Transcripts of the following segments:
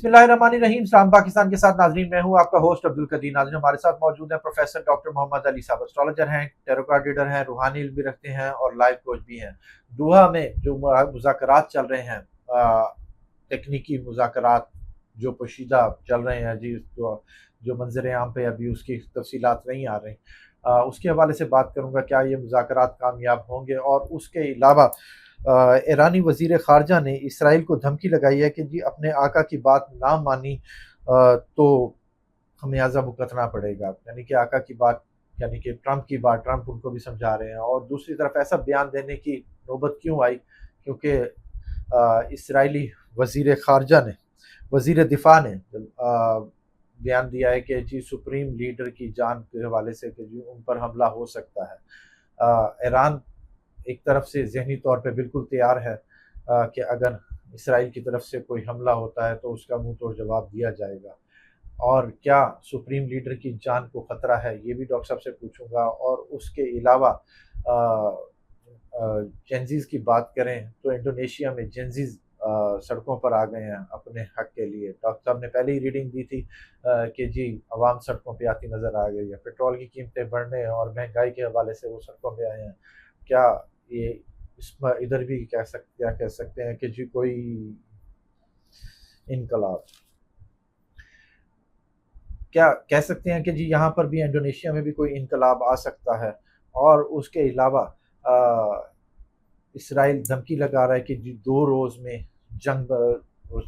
बिस्मिल्लाहिर्रहमानिर्रहीम। सलाम पाकिस्तान के साथ नाजरीन, मैं हूं आपका होस्ट अब्दुल कदीर। नाजरीन, हमारे साथ मौजूद है प्रोफेसर डॉक्टर मोहम्मद अली साहब। एस्ट्रोलॉजर हैं, टैरो कार्ड रीडर हैं, रूहानी इल्म भी रखते हैं और लाइफ कोच भी हैं। दोहा में जो मुज़ाकरात चल रहे हैं, तकनीकी मुज़ाकरात जो पोशीदा चल रहे हैं जी, जो मंजर आम पे अभी उसकी तफसीलात नहीं आ रही, उसके हवाले से बात करूँगा। क्या ये मुज़ाकरात कामयाब होंगे? और उसके अलावा ईरानी वज़ीर ख़ारजा ने इसराइल को धमकी लगाई है कि जी अपने आका की बात ना मानी तो खमियाजा भुगतना पड़ेगा। यानी कि आका की बात, यानी कि ट्रंप की बात, ट्रंप उनको भी समझा रहे हैं। और दूसरी तरफ ऐसा बयान देने की नौबत क्यों आई? क्योंकि इसराइली वज़ीर ख़ारजा ने, वज़ीर दिफ़ा ने बयान दिया है कि जी सुप्रीम लीडर की जान के हवाले से कि जी उन पर हमला हो सकता है। ईरान एक तरफ से ज़हनी तौर पे बिल्कुल तैयार है कि अगर इसराइल की तरफ से कोई हमला होता है तो उसका मुँह तोड़ जवाब दिया जाएगा। और क्या सुप्रीम लीडर की जान को ख़तरा है? ये भी डॉक्टर साहब से पूछूँगा। और उसके अलावा जेनज़ीज़ की बात करें तो इंडोनेशिया में जेनज़ीज़ सड़कों पर आ गए हैं अपने हक के लिए। डॉक्टर साहब ने पहले ही रीडिंग दी थी कि जी अवाम सड़कों पे आती नज़र आ गई है। पेट्रोल की कीमतें बढ़ने और महंगाई के हवाले से वो सड़कों पे आए हैं। क्या ये इसमें इधर भी क्या कह सकते हैं कि जी कोई इनकलाब, क्या कह सकते हैं कि जी यहाँ पर भी इंडोनेशिया में भी कोई इनकलाब आ सकता है? और उसके अलावा इसराइल धमकी लगा रहा है कि जी 2 रोज़ में जंग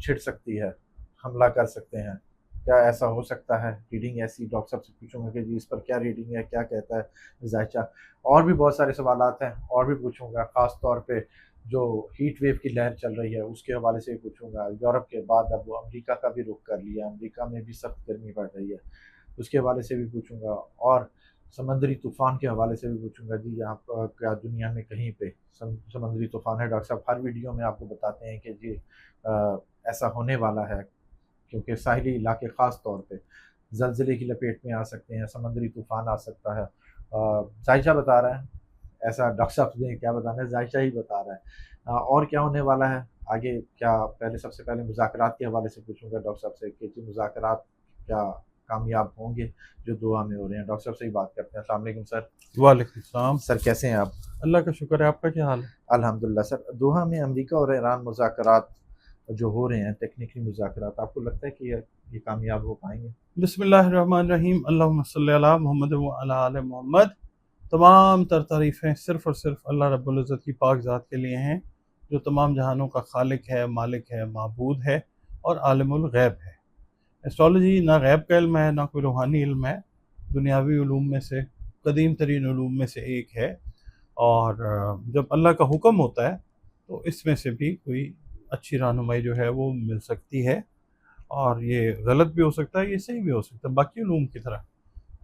छिड़ सकती है, हमला कर सकते हैं। क्या ऐसा हो सकता है? रीडिंग ऐसी डॉक्टर साहब से पूछूँगा कि जी इस पर क्या रीडिंग है, क्या कहता है ज़ायचा? और भी बहुत सारे सवालात हैं और भी पूछूँगा, ख़ास तौर पे जो हीट वेव की लहर चल रही है उसके हवाले से भी पूछूँगा। यूरोप के बाद अब वो अमेरिका का भी रुख कर लिया, अमेरिका में भी सख्त गर्मी बढ़ रही है, उसके हवाले से भी पूछूँगा। और समंदरी तूफ़ान के हवाले से भी पूछूँगा। जी यहाँ पर क्या दुनिया में कहीं पे समंदरी तूफ़ान है? डॉक्टर साहब हर वीडियो में आपको बताते हैं कि जी ऐसा होने वाला है, क्योंकि साहिली इलाके ख़ास तौर पे ज़लज़ले की लपेट में आ सकते हैं, समंदरी तूफ़ान आ सकता है। जायशा बता रहा है, ऐसा डॉक्टर साहब ने क्या बताना है, जायशा ही बता रहा है। और क्या होने वाला है आगे? क्या पहले सबसे पहले मुज़ाकरात के हवाले से पूछूँगा डॉक्टर साहब से कि जी मुज़ाकरात क्या कामयाब होंगे जो दोहा में हो रहे हैं? डॉक्टर साहब से ही बात करते हैं। अस्सलाम वालेकुम सर। वालेकुम सलाम। सर कैसे हैं आप? अल्लाह का शुक्र है, आपका क्या हाल है? अल्हम्दुलिल्लाह। सर दोहा में अमेरिका और ईरान मुज़ाकरात जो हो रहे हैं, टेक्निकली मुज़ाकरात, आपको लगता है कि ये कामयाब हो पाएँगे? बिस्मिल्लाहिर्रहमानिर्रहीम, अल्लाहुम्मा सल्ली अला मोहम्मद व अला आले मोहम्मद। तमाम तर तारीफ़ें सिर्फ़ और सिर्फ अल्लाह रब्बुल इज़्ज़त की पाक ज़ात के लिए हैं, जो तमाम जहानों का खालिक है, मालिक है, माबूद है और आलिमुल गैब है। एस्ट्रोलॉजी ना गैब का इल्म है, ना कोई रूहानी इल्म है, दुनियावी उलूम में से कदीम तरीन उलूम में से एक है। और जब अल्लाह का हुक्म होता है तो इसमें से भी कोई अच्छी रहनुमाई जो है वो मिल सकती है। और ये गलत भी हो सकता है, ये सही भी हो सकता है। बाकी उलूम की तरह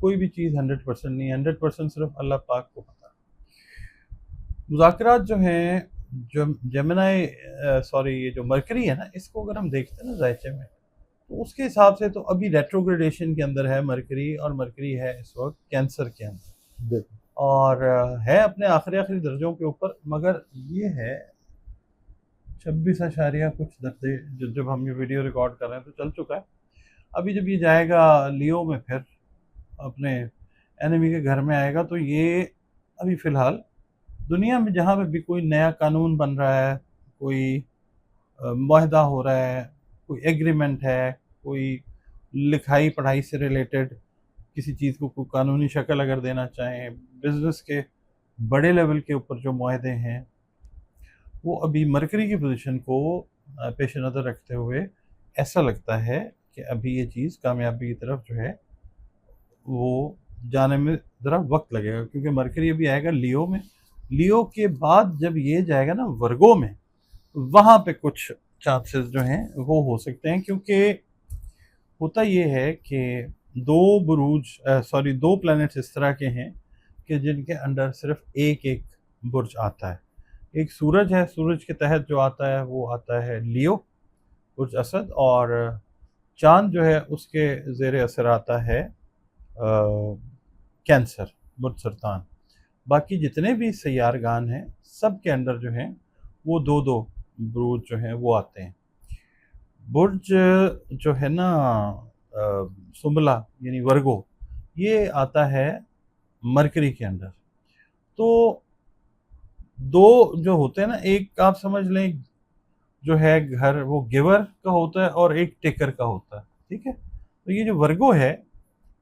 कोई भी चीज़ 100% नहीं, 100% सिर्फ अल्लाह पाक को पता है। मुज़ाकरात जो हैं, जो जेमिनी सॉरी ये जो मरकरी है ना, इसको अगर हम देखते हैं ना जायचे में, तो उसके हिसाब से तो अभी रेट्रोग्रेडेशन के अंदर है मरकरी, और मरकरी है इस वक्त कैंसर के अंदर, बिल्कुल। और है अपने आखिरी दर्जों के ऊपर। मगर ये है 26 कुछ दर्जे, जब हम ये वीडियो रिकॉर्ड कर रहे हैं तो चल चुका है। अभी जब ये जाएगा लियो में, फिर अपने एनिमी के घर में आएगा, तो ये अभी फ़िलहाल दुनिया में जहाँ पे भी कोई नया कानून बन रहा है, कोई मुआहदा हो रहा है, कोई एग्रीमेंट है, कोई लिखाई पढ़ाई से रिलेटेड किसी चीज़ को कोई कानूनी शक्ल अगर देना चाहें, बिज़नेस के बड़े लेवल के ऊपर जो मुआहदे हैं, वो अभी मरकरी की पोजीशन को पेश नज़र रखते हुए ऐसा लगता है कि अभी ये चीज़ कामयाबी की तरफ जो है वो जाने में ज़रा वक्त लगेगा, क्योंकि मरकरी अभी आएगा लियो में। लियो के बाद जब ये जाएगा ना वर्गो में, वहाँ पे कुछ चांसेस जो हैं वो हो सकते हैं, क्योंकि होता ये है कि दो प्लैनेट्स इस तरह के हैं कि जिनके अंडर सिर्फ एक एक बुर्ज आता है। एक सूरज है, सूरज के तहत जो आता है वो आता है लियो, बुर्ज असद, और चांद जो है उसके ज़ेर असर आता है कैंसर, बुर्ज सरतान। बाकी जितने भी सैयारगान हैं, सब के अंडर जो हैं वो दो दो बुरूज जो हैं वो आते हैं। बुर्ज जो है ना सुमला यानी वर्गो, ये आता है मरकरी के अंदर। तो दो जो होते हैं ना, एक आप समझ लें जो है घर वो गिवर का होता है और एक टेकर का होता है, ठीक है। तो ये जो वर्गो है,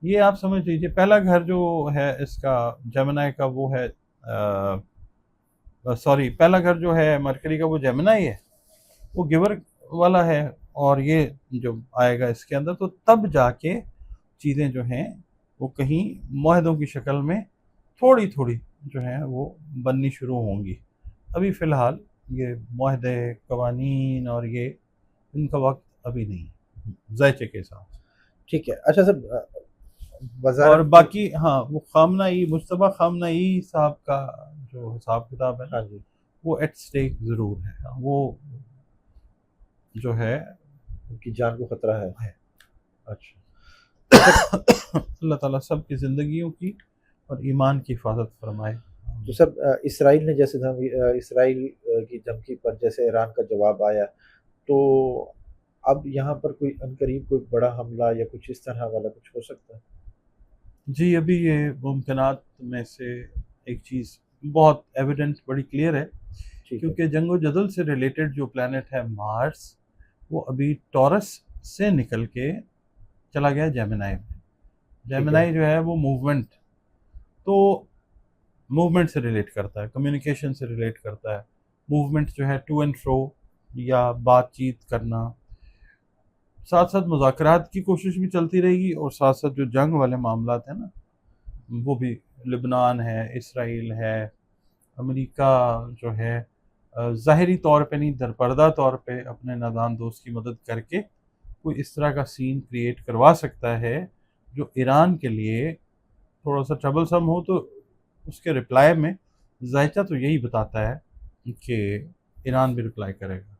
ये आप समझ लीजिए पहला घर जो है इसका जेमिनाई का वो है, सॉरी, पहला घर जो है मरकरी का वो जेमिनाई है, वो गिवर वाला है। और ये जो आएगा इसके अंदर, तो तब जाके चीज़ें जो हैं वो कहीं मुआहदों की शक्ल में थोड़ी थोड़ी जो है वो बननी शुरू होंगी। अभी फ़िलहाल ये मुआहदे, कवानीन और ये इनका वक्त अभी नहीं है, जायचे के साथ। ठीक है। अच्छा सर, और वजारत बाकी हाँ, वो खामनाई, मुश्तबा खामनाई साहब का जो हिसाब किताब है हाँ ना, जी। वो एट स्टेक ज़रूर है, वो जो है उनकी जान को खतरा है। है। अच्छा। अल्लाह ताला सब की ज़िंदगियों की और ईमान की हिफाजत फरमाए। तो सर, इसराइल ने जैसे इसराइल की धमकी पर जैसे ईरान का जवाब आया, तो अब यहाँ पर कोई अनकरीब कोई बड़ा हमला या कुछ इस तरह वाला कुछ हो सकता है? जी, अभी ये मुमकिनात में से एक चीज़ बहुत एविडेंट, बड़ी क्लियर है, ठीक है। क्योंकि जंगो जदल से रिलेटेड जो प्लैनेट है मार्स, वो अभी टॉरस से निकल के चला गया जेमिनाई में। ठीक है। जेमिनाई जो है वो मूवमेंट, तो मूवमेंट से रिलेट करता है, कम्युनिकेशन से रिलेट करता है। मूवमेंट जो है टू एंड फ्रो या बातचीत करना, साथ साथ मुज़ाकरात की कोशिश भी चलती रहेगी, और साथ साथ जो जंग वाले मामलात हैं ना, वो भी, लिबनान है, इसराइल है, अमेरिका जो है ज़ाहिरी तौर पे नहीं, दरपर्दा तौर पे अपने नादान दोस्त की मदद करके कोई इस तरह का सीन क्रिएट करवा सकता है जो ईरान के लिए थोड़ा सा ट्रबलसम हो। तो उसके रिप्लाई में जायचा तो यही बताता है कि ईरान भी रिप्लाई करेगा।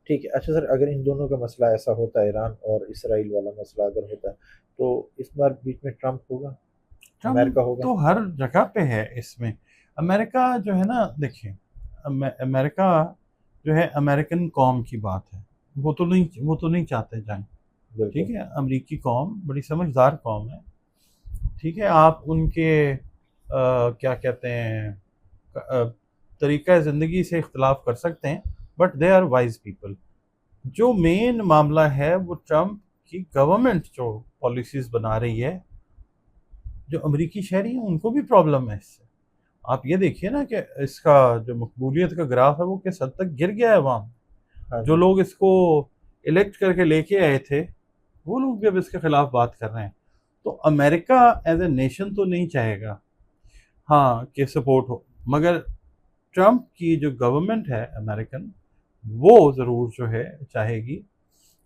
ठीक है। अच्छा सर, अगर इन दोनों का मसला ऐसा होता है, ईरान और इसराइल वाला मसला अगर होता है, तो इस बार बीच में ट्रंप होगा, ट्रम्प अमेरिका होगा? तो हर जगह पे है इसमें। अमेरिका जो है ना, देखिए, अमेरिका जो है अमेरिकन कौम की बात है, वो तो नहीं चाहते जंग, ठीक बिल्कुल। है। अमेरिकी कौम बड़ी समझदार कौम है, ठीक है। आप उनके क्या कहते हैं, अ, तरीका ज़िंदगी से इख्तलाफ कर सकते हैं, but they are wise people. जो मेन मामला है वो ट्रम्प की गवर्नमेंट जो पॉलिसीज़ बना रही है, जो अमेरिकी शहरी हैं उनको भी प्रॉब्लम है इससे। आप ये देखिए ना कि इसका जो मकबूलियत का ग्राफ है वो किस हद तक गिर गया है वहाँ। हाँ जो जी। लोग इसको इलेक्ट करके लेके आए थे, वो लोग भी अब इसके खिलाफ बात कर रहे हैं। तो अमेरिका एज ए नेशन तो नहीं चाहेगा हाँ कि सपोर्ट हो, मगर ट्रम्प की जो गवर्नमेंट है अमेरिकन, वो ज़रूर जो है चाहेगी,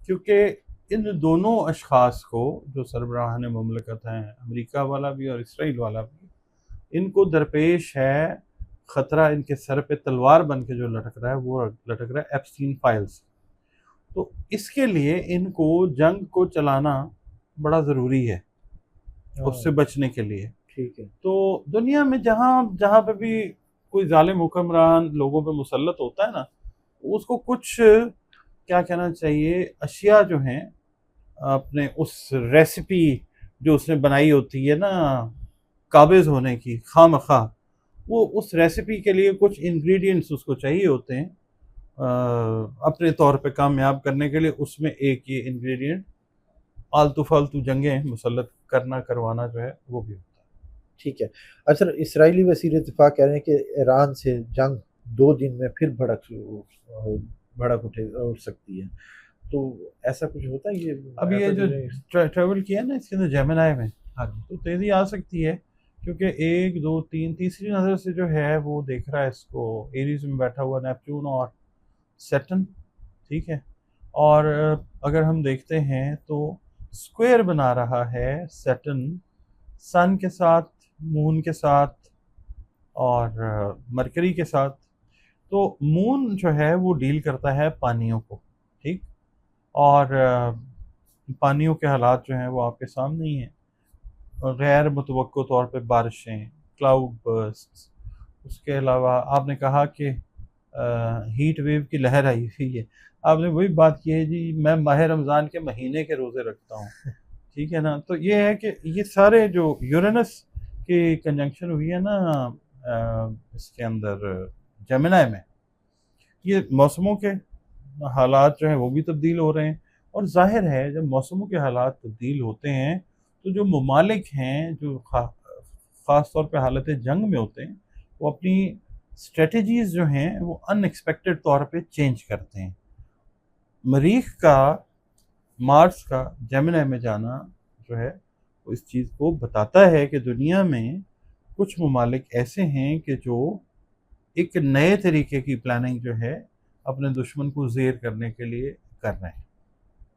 क्योंकि इन दोनों अशखास को, जो सरबराहान मुमलकत हैं, अमेरिका वाला भी और इसराइल वाला भी, इनको दरपेश है ख़तरा, इनके सर पे तलवार बन के जो लटक रहा है वो लटक रहा है एप्स्टीन फाइल्स। तो इसके लिए इनको जंग को चलाना बड़ा ज़रूरी है उससे हाँ, बचने के लिए। ठीक है। तो दुनिया में जहाँ जहाँ पे भी कोई जालिम हुक्मरान लोगों पे मुसल्लत होता है ना, उसको कुछ क्या कहना चाहिए, अशिया जो हैं अपने उस रेसिपी जो उसने बनाई होती है ना काबिज होने की खामखा, वो उस रेसिपी के लिए कुछ इंग्रेडिएंट्स उसको चाहिए होते हैं अपने तौर पे कामयाब करने के लिए। उसमें एक ये इंग्रेडिएंट आलतू फालतू जंगें मुसल्लत करना, करवाना जो है वो भी होता ठीक है। अच्छा सर, इसराइली वज़ीर दिफ़ा कह रहे हैं कि ईरान से जंग 2 दिन में फिर उठ सकती है। तो ऐसा कुछ होता है ये? है। अब ये ऐसा जो चीज़ें? ट्रैवल किया ना इसके अंदर जेमिनाई में, हाँ जी, तो तेज़ी आ सकती है, क्योंकि एक दो तीन तीसरी नज़र से जो है वो देख रहा है इसको, एरीज में बैठा हुआ नेपच्यून और सैटर्न, ठीक है। और अगर हम देखते हैं तो स्क्वायर बना रहा है सैटर्न सन के साथ, मून के साथ और मरकरी के साथ। तो मून जो है वो डील करता है पानियों को, ठीक, और पानियों के हालात जो हैं वो आपके सामने ही हैं, और गैर मुतवक्को तौर पे बारिशें, क्लाउड बर्स्ट, उसके अलावा आपने कहा कि हीट वेव की लहर आई हुई है, आपने वही बात की है जी, मैं माह रमज़ान के महीने के रोज़े रखता हूँ, ठीक है ना? तो ये है कि ये सारे जो यूरेनस की कंजंक्शन हुई है ना इसके अंदर जेमिनी में, ये मौसमों के हालात जो हैं वो भी तब्दील हो रहे हैं। और ज़ाहिर है जब मौसमों के हालात तब्दील होते हैं तो जो ममालिक हैं जो ख़ास तौर पे हालत जंग में होते हैं, वो अपनी स्ट्रेटजीज़ जो हैं वो अनएक्सपेक्टेड तौर पे चेंज करते हैं। मरीख का, मार्स का जेमिनी में जाना जो है वो इस चीज़ को बताता है कि दुनिया में कुछ ममालिक ऐसे हैं कि जो एक नए तरीके की प्लानिंग जो है अपने दुश्मन को ज़ेर करने के लिए कर रहे हैं।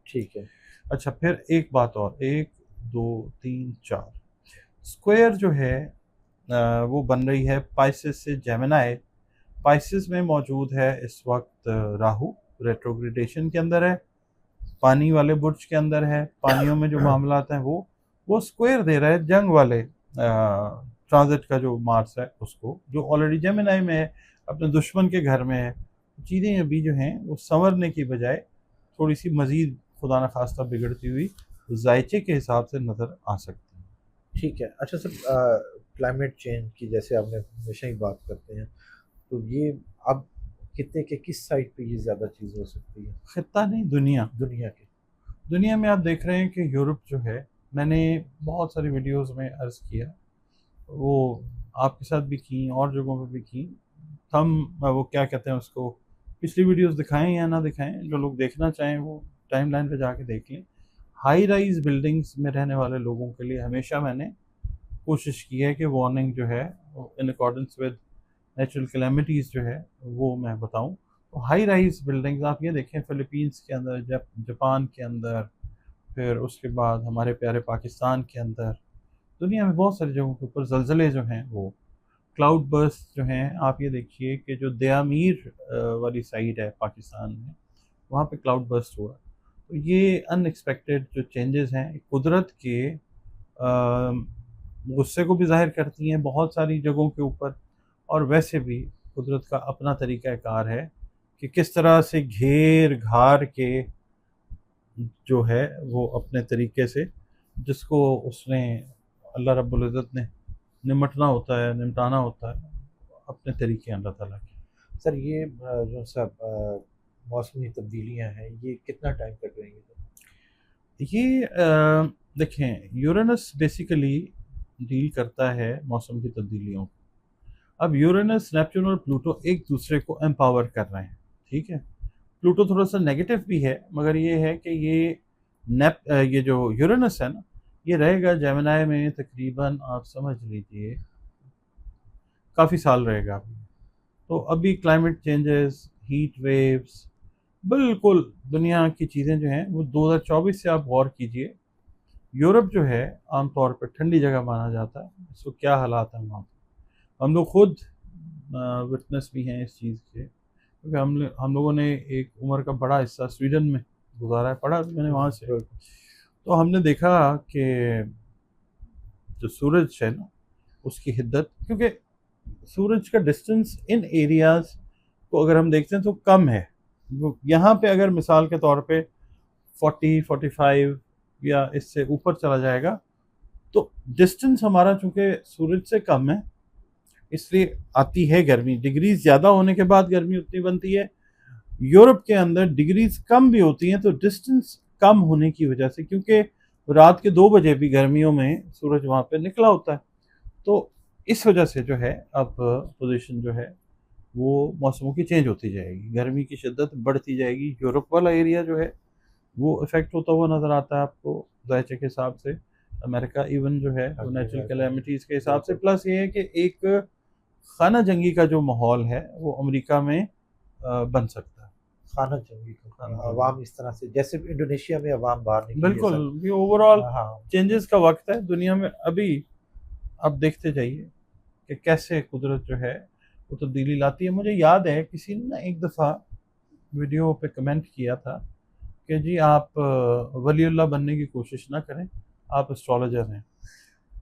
ठीक है। अच्छा, फिर एक बात और, 1, 2, 3, 4 स्क्वायर जो है वो बन रही है पाइसेस से जेमिनी। पाइसेस में मौजूद है इस वक्त राहु, रेट्रोग्रेडेशन के अंदर है, पानी वाले बुर्ज के अंदर है, पानियों में जो मामलात हैं वो स्क्वायर दे रहा है जंग वाले ट्रांजिट का जो मार्स है उसको, जो ऑलरेडी जेमिनी में है, अपने दुश्मन के घर में है। चीज़ें अभी जो हैं वो संवरने की बजाय थोड़ी सी मज़ीद खुदा न खास्ता बिगड़ती हुई जायचे के हिसाब से नज़र आ सकती हैं। ठीक है। अच्छा सर, क्लाइमेट चेंज की जैसे आपने हमेशा ही बात करते हैं, तो ये अब कितने के किस साइड पे ये ज़्यादा चीज़ हो सकती है? खित्ता नहीं, दुनिया। दुनिया के। दुनिया में आप देख रहे हैं कि यूरोप जो है, मैंने बहुत सारी वीडियोस में अर्ज़ किया, वो आपके साथ भी की और जगहों पे भी की। हम वो क्या कहते हैं उसको, पिछली वीडियोस दिखाएं या ना दिखाएं, जो लोग देखना चाहें वो टाइमलाइन पे जाके देख लें। हाई राइज बिल्डिंग्स में रहने वाले लोगों के लिए हमेशा मैंने कोशिश की है कि वार्निंग जो है in accordance with natural calamities जो है वो मैं बताऊं। तो हाई राइज बिल्डिंग्स आप ये देखें, फिलीपींस के अंदर, जापान के अंदर, फिर उसके बाद हमारे प्यारे पाकिस्तान के अंदर, दुनिया में बहुत सारी जगहों के ऊपर ज़लज़ले जो हैं वो, क्लाउड बर्स्ट जो हैं, आप ये देखिए कि जो दयामीर वाली साइड है पाकिस्तान में, वहाँ पे क्लाउड बर्स्ट हुआ। तो ये अनएक्सपेक्टेड जो चेंजेस हैं कुदरत के गुस्से को भी ज़ाहिर करती हैं बहुत सारी जगहों के ऊपर, और वैसे भी कुदरत का अपना तरीक़ा कार है कि किस तरह से घेर घार के जो है वो अपने तरीके से जिसको उसने अल्लाह रब्बुल इज़्ज़त ने निमटना होता है, निमटाना होता है, अपने तरीके हैं अल्लाह ताला के। सर ये जो सब मौसमी तब्दीलियाँ हैं, ये कितना टाइम तक रहेंगी सर? ये देखें, यूरेनस बेसिकली डील करता है मौसम की तब्दीलियों को। अब यूरेनस, नेपच्यून और प्लूटो एक दूसरे को एम्पावर कर रहे हैं, ठीक है? प्लूटो थोड़ा सा नेगेटिव भी है, मगर ये है कि ये जो यूरेनस है ना, ये रहेगा जेमिनी में तकरीबन, आप समझ लीजिए काफ़ी साल रहेगा अभी। तो अभी क्लाइमेट चेंजेस, हीट वेव्स, बिल्कुल दुनिया की चीज़ें जो हैं वो 2024 से आप गौर कीजिए, यूरोप जो है आमतौर पर ठंडी जगह माना जाता है, इसको क्या हालात हैं वहाँ पे, हम लोग खुद विटनेस भी हैं इस चीज़ के, क्योंकि हम लोगों ने एक उम्र का बड़ा हिस्सा स्वीडन में गुजारा है, पढ़ा मैंने वहाँ से। तो हमने देखा कि जो सूरज है ना उसकी हिद्दत, क्योंकि सूरज का डिस्टेंस इन एरियाज़ को अगर हम देखते हैं तो कम है। वो यहाँ पे अगर मिसाल के तौर पे 40-45 या इससे ऊपर चला जाएगा, तो डिस्टेंस हमारा चूँकि सूरज से कम है, इसलिए आती है गर्मी। डिग्रीज ज़्यादा होने के बाद गर्मी उतनी बनती है। यूरोप के अंदर डिग्रीज कम भी होती हैं, तो डिस्टेंस कम होने की वजह से, क्योंकि रात के 2 बजे भी गर्मियों में सूरज वहाँ पे निकला होता है, तो इस वजह से जो है अब पोजीशन जो है वो मौसमों की चेंज होती जाएगी, गर्मी की शिद्दत बढ़ती जाएगी। यूरोप वाला एरिया जो है वो इफेक्ट होता हुआ नज़र आता है आपको जायचे के हिसाब से। अमेरिका इवन जो है वो नेचुरल कैलेमिटीज़ के हिसाब से, प्लस ये है कि एक खाना जंगी का जो माहौल है वो अमेरिका में बन सकता है। खाना जंगी का अवाम इस तरह से, जैसे इंडोनेशिया में अवाम बाहर निकली है बिल्कुल, सर। ये ओवरऑल हाँ। चेंजेस का वक्त है दुनिया में अभी। आप देखते जाइए कि कैसे कुदरत जो है वो तब्दीली लाती है। मुझे याद है किसी ने ना एक दफ़ा वीडियो पे कमेंट किया था कि जी आप वलीउल्लाह बनने की कोशिश ना करें, आप एस्ट्रोलॉजर हैं,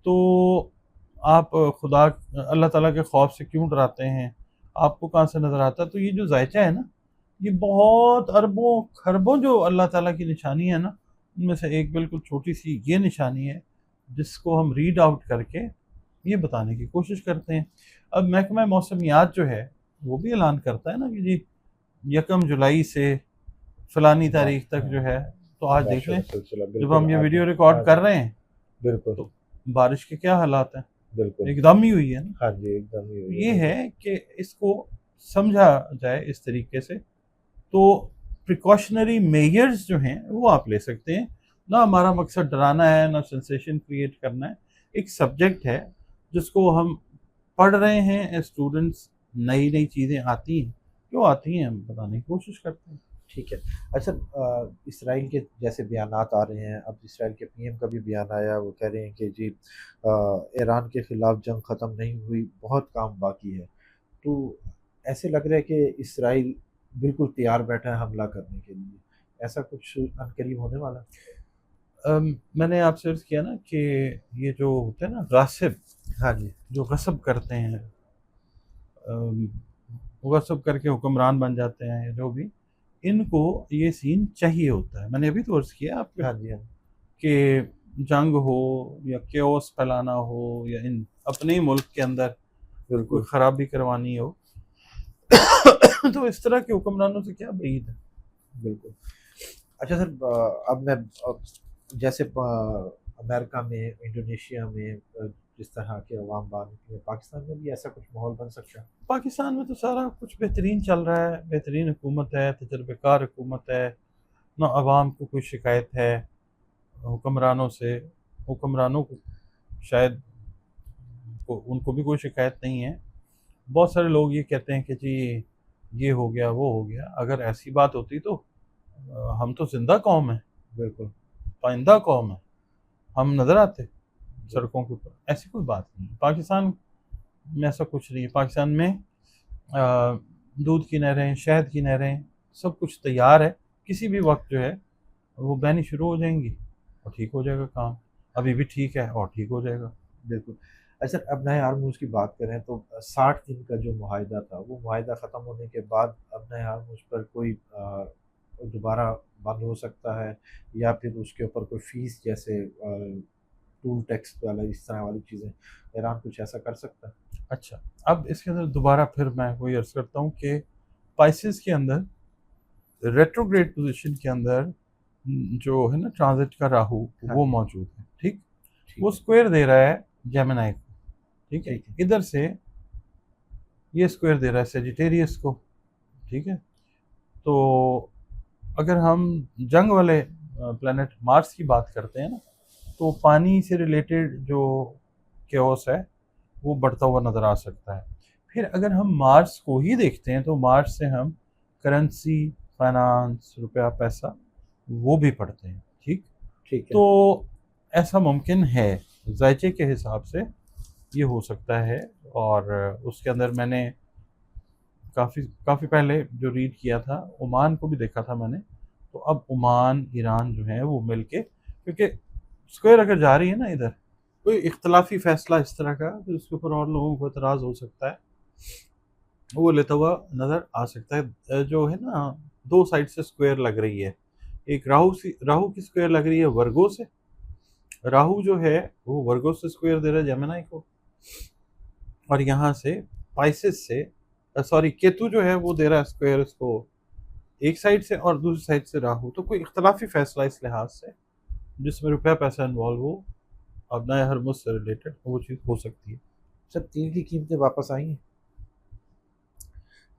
तो आप खुदा अल्लाह ताला के खौफ से क्यों डराते हैं, आपको कहाँ से नज़र आता है? तो ये जो जायचा है ना, ये बहुत अरबों खरबों जो अल्लाह ताला की निशानी है ना, उनमें से एक बिल्कुल छोटी सी ये निशानी है जिसको हम रीड आउट करके ये बताने की कोशिश करते हैं। अब महकमा मौसमियात जो है वो भी ऐलान करता है ना कि जी 1 जुलाई से फलानी तारीख तक जो है, तो आज देख लें सिलसिला जब बिल्कुल हम ये आपने, वीडियो हाँ रिकॉर्ड कर जी, रहे हैं बिल्कुल तो बारिश के क्या हालात हैं, बिल्कुल, एकदम ही हुई है ना। हाँ जी, एकदम ही हुई है, ये बिल्कुल। है कि इसको समझा जाए इस तरीके से, तो प्रिकॉशनरी मेजर्स जो हैं वो आप ले सकते हैं। ना हमारा मकसद डराना है, ना सेंसेशन क्रिएट करना है। एक सब्जेक्ट है जिसको हम पढ़ रहे हैं, स्टूडेंट्स नई नई चीज़ें आती हैं, क्यों आती हैं हम बताने की कोशिश करते हैं। ठीक है। अच्छा, इसराइल के जैसे बयानात आ रहे हैं, अब इसराइल के पीएम का भी बयान आया, वो कह रहे हैं कि जी ईरान के खिलाफ जंग ख़त्म नहीं हुई, बहुत काम बाकी है। तो ऐसे लग रहा है कि इसराइल बिल्कुल तैयार बैठा है हमला करने के लिए। ऐसा कुछ अनकरीब होने वाला है? मैंने आपसे अर्ज़ किया ना कि ये जो होते हैं ना गासिब, हाँ जी, जो गसब करते हैं, अम, वो गसब करके हुक्मरान बन जाते हैं या जो भी, इनको ये सीन चाहिए होता है। मैंने अभी तो अर्ज़ किया आपको हाँ जी, हाँ, कि जंग हो या केओस फैलाना हो या इन अपने ही मुल्क के अंदर कोई बिल्कुल, ख़राबी करवानी हो तो इस तरह के हुक्मरानों से क्या उम्मीद है। बिल्कुल। अच्छा सर, अब मैं जैसे अमेरिका में, इंडोनेशिया में जिस तरह के अवाम बाग निकले, पाकिस्तान में भी ऐसा कुछ माहौल बन सकता है? पाकिस्तान में तो सारा कुछ बेहतरीन चल रहा है, बेहतरीन हुकूमत है, तजर्बेकार हुकूमत है, ना आवाम को कोई शिकायत है हुक्मरानों से। हुक्मरानों को शायद उनको भी कोई शिकायत नहीं है। बहुत सारे लोग ये कहते हैं कि जी ये हो गया वो हो गया, अगर ऐसी बात होती तो हम तो जिंदा कौम है, बिल्कुल, पाइंदा कौम है, हम नज़र आते सड़कों के ऊपर। ऐसी कोई बात नहीं है पाकिस्तान में, ऐसा कुछ नहीं है। पाकिस्तान में दूध की नहरें, शहद की नहरें, सब कुछ तैयार है। किसी भी वक्त जो है वो बहनी शुरू हो जाएंगी और ठीक हो जाएगा काम। अभी भी ठीक है और ठीक हो जाएगा। बिल्कुल। अच्छा, अब नए हार्मोज़ की बात करें तो 60 दिन का जो मुआहिदा था, वो मुआहिदा ख़त्म होने के बाद अब नए हार्मोज़ पर कोई दोबारा बंद हो सकता है, या फिर उसके ऊपर कोई फ़ीस जैसे टूल टैक्स वाला, इस तरह वाली चीज़ें, ईरान कुछ ऐसा कर सकता है? अच्छा, अब इसके अंदर दोबारा फिर मैं वही अर्ज़ करता हूँ कि स्पाइसेस के अंदर रेट्रोग्रेड पोजीशन के अंदर जो है ना ट्रांजिट का राहु हाँ वो जी, मौजूद है। ठीक, ठीक वो है, स्क्वायर दे रहा है जेमिनी को। ठीक है, ठीक है, इधर से ये स्क्वायर दे रहा है सेजिटेरियस को। ठीक है, तो अगर हम जंग वाले प्लेनेट मार्स की बात करते हैं ना, तो पानी से रिलेटेड जो केओस है वो बढ़ता हुआ नज़र आ सकता है। फिर अगर हम मार्स को ही देखते हैं तो मार्स से हम करेंसी, फाइनेंस, रुपया, पैसा वो भी पढ़ते हैं। ठीक, ठीक है, तो ऐसा मुमकिन है, जायचे के हिसाब से ये हो सकता है। और उसके अंदर मैंने काफ़ी काफ़ी पहले जो रीड किया था, ओमान को भी देखा था मैंने। तो अब ओमान, ईरान जो है वो मिलके, क्योंकि स्क्वायर अगर जा रही है ना इधर, कोई इख्तलाफी फैसला इस तरह का तो उसके ऊपर और लोगों को एतराज़ हो सकता है, वो लेता हुआ नज़र आ सकता है। जो है ना, दो साइड से स्क्वायर लग रही है। एक राहु की स्क्वायर लग रही है वर्गो से। राहु जो है वो वर्गो से स्क्वायर दे रहा है जेमिनी को, और यहाँ से पाइसेस से, सॉरी केतु जो है वो दे रहा है स्क्वायर इसको एक साइड से, और दूसरी साइड से राहु। तो कोई इख्तलाफी फैसला इस लिहाज से जिसमें रुपया पैसा इन्वॉल्व हो, अब नए हरमुज से रिलेटेड, वो चीज़ हो सकती है। सर तेल की कीमतें वापस आई हैं?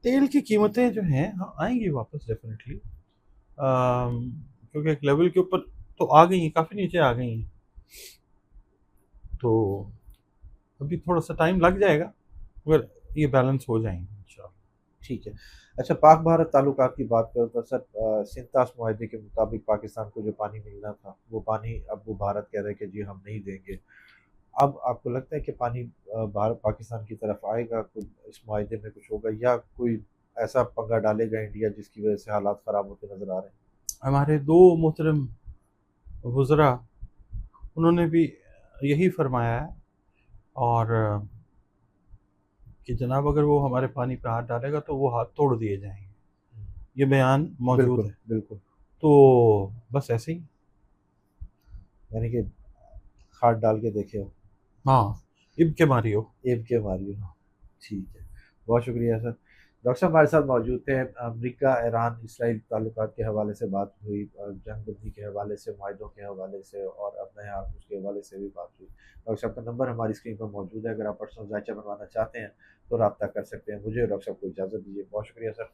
तेल की कीमतें जो हैं, हाँ आएंगी वापस डेफिनेटली, क्योंकि एक लेवल के ऊपर तो आ गई हैं, काफ़ी नीचे आ गई हैं। तो अभी थोड़ा सा टाइम लग जाएगा मगर ये बैलेंस हो जाएंगे इंशाल्लाह। ठीक है। अच्छा, पाक भारत ताल्लुकात की बात करें तो सर, सिंतास मुआहदे के मुताबिक पाकिस्तान को जो पानी मिलना था, वो पानी अब वो भारत कह रहा है कि जी हम नहीं देंगे। अब आपको लगता है कि पानी भारत पाकिस्तान की तरफ आएगा, कुछ इस मुआहदे में कुछ होगा, या कोई ऐसा पंगा डालेगा इंडिया जिसकी वजह से हालात ख़राब होते नज़र आ रहे हैं? हमारे दो मोहतरम वज़रा, उन्होंने भी यही फरमाया है, और कि जनाब अगर वो हमारे पानी पे हाथ डालेगा तो वो हाथ तोड़ दिए जाएंगे। ये बयान मौजूद बिल्कुल है। बिल्कुल। तो बस ऐसे ही। यानी कि हाथ डाल के देखे हो, हाँ, इब के मारी हो। एब के मारी हो। ठीक है, बहुत शुक्रिया सर। डॉक्टर साहब हमारे साथ मौजूद थे। अमेरिका, ईरान, इसराइल ताल्लुकात के हवाले से बात हुई, जंग बंदी के हवाले से, माहिदों के हवाले से, और अपने यहाँ उसके हवाले से भी बात हुई। डॉक्टर साहब का नंबर हमारी स्क्रीन पर मौजूद है, अगर आप पर्सनल जायचा बनवाना चाहते हैं तो रब्ता कर सकते हैं। मुझे और डॉक्टर साहब को इजाज़त दीजिए। बहुत शुक्रिया सर।